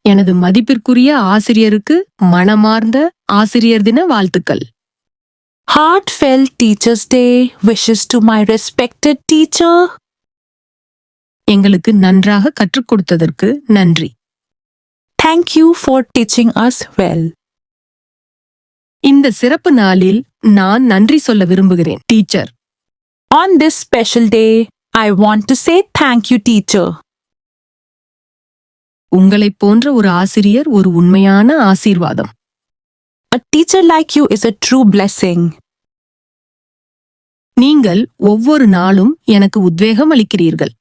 எனது மதிப்பிற்குரிய ஆசிரியருக்கு மனமார்ந்த ஆசிரியர் தின வாழ்த்துக்கள். Heartfelt Teachers' Day wishes to my respected teacher. எங்களுக்கு நன்றாக கற்றுக் கொடுத்ததற்கு நன்றி. Thank you for teaching us well. இந்த சிறப்பு நாளில் நான் நன்றி சொல்ல விரும்புகிறேன் teacher. On this special day, I want to say thank you, teacher. உங்களைப் போன்ற ஒரு ஆசிரியர் ஒரு உண்மையான ஆசீர்வாதம். A teacher like you is a true blessing. நீங்கள் ஒவ்வொரு நாளும் எனக்கு உத்வேகம் அளிக்கிறீர்கள்.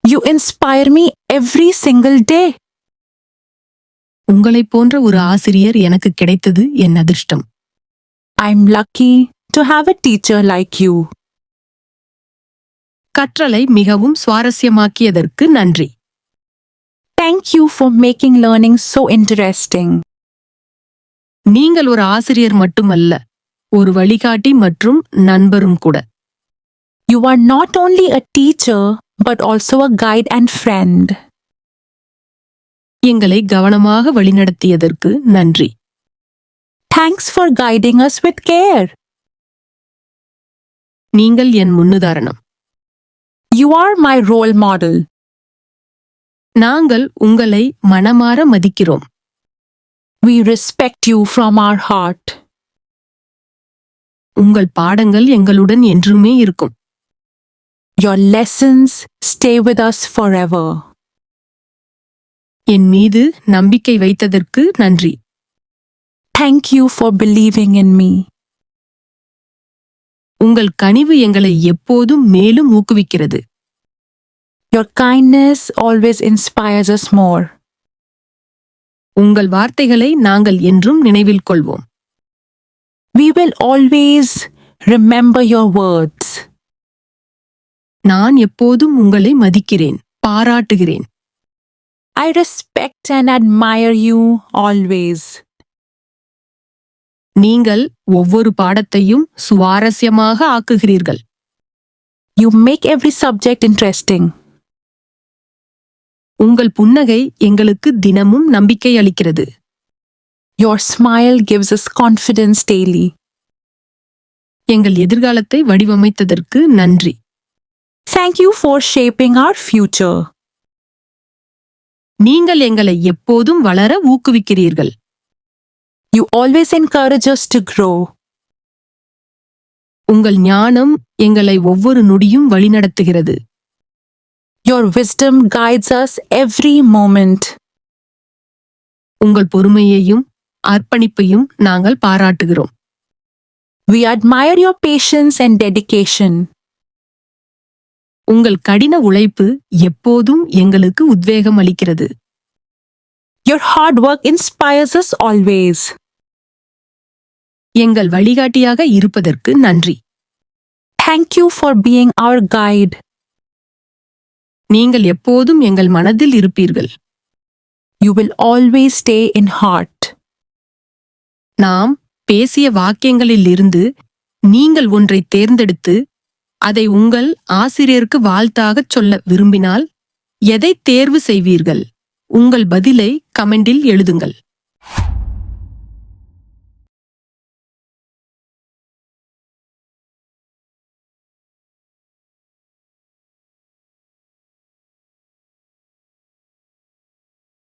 You inspire me every single day. உங்களைப் போன்ற ஒரு ஆசிரியர் எனக்கு கிடைத்தது என் அதிர்ஷ்டம். I'm lucky to have a teacher like you. கற்றலை மிகவும் சுவாரஸ்யமாக்கியதற்கு நன்றி. Thank you for making learning so interesting. நீங்கள் ஒரு ஆசிரியர் மட்டுமல்ல, ஒரு வழிகாட்டி மற்றும் நண்பரும் கூட. You are not only a teacher, but also a guide and friend. எங்களை கவனமாக வழிநடத்தியதற்கு நன்றி. Thanks for guiding us with care. நீங்கள் என் முன்னுதாரணம். You are my role model. நாங்கள் உங்களை மனமார மதிக்கிறோம். We respect you from our heart. உங்கள் பாடங்கள் எங்களுடன் என்றுமே இருக்கும். Your lessons stay with us forever. என் மீது நம்பிக்கை வைத்ததற்கு நன்றி. Thank you for believing in me. உங்கள் கனிவு எங்களை எப்போதும் மேலும் ஊக்குவிக்கிறது. Your kindness always inspires us more. உங்கள் வார்த்தைகளை நாங்கள் என்றும் நினைவில் கொள்வோம். We will always remember your words. நான் எப்போதும் உங்களை மதிக்கிறேன், பாராட்டுகிறேன். I respect and admire you always. நீங்கள் ஒவ்வொரு பாடத்தையும் சுவாரஸ்யமாக ஆக்குகிறீர்கள். You make every subject interesting. உங்கள் புன்னகை எங்களுக்கு தினமும் நம்பிக்கை அளிக்கிறது. Your smile gives us confidence daily. எங்கள் எதிர்காலத்தை வடிவமைத்ததற்கு நன்றி. Thank you for shaping our future. நீங்கள் எங்களை எப்போதும் வளர ஊக்குவிக்கிறீர்கள். You always encourage us to grow. உங்கள் ஞானம் எங்களை ஒவ்வொரு நொடியும் வழிநடத்துகிறது. Your wisdom guides us every moment. உங்கள் பொறுமையையும் அர்ப்பணிப்பையும் நாங்கள் பாராட்டுகிறோம். We admire your patience and dedication. உங்கள் கடின உழைப்பு எப்போதும் எங்களுக்கு உத்வேகம் அளிக்கிறது. Your hard work inspires us always. எங்கள் வழிகாட்டியாக இருப்பதற்கு நன்றி. Thank you for being our guide. நீங்கள் எப்போதும் எங்கள் மனதில் இருப்பீர்கள். You will always stay in heart. நாம் பேசிய வாக்கியங்களில் இருந்து நீங்கள் ஒன்றை தேர்ந்தெடுத்து அதை உங்கள் ஆசிரியருக்கு வாழ்த்தாகச் சொல்ல விரும்பினால் எதை தேர்வு செய்வீர்கள்? உங்கள் பதிலை கமெண்டில் எழுதுங்கள்.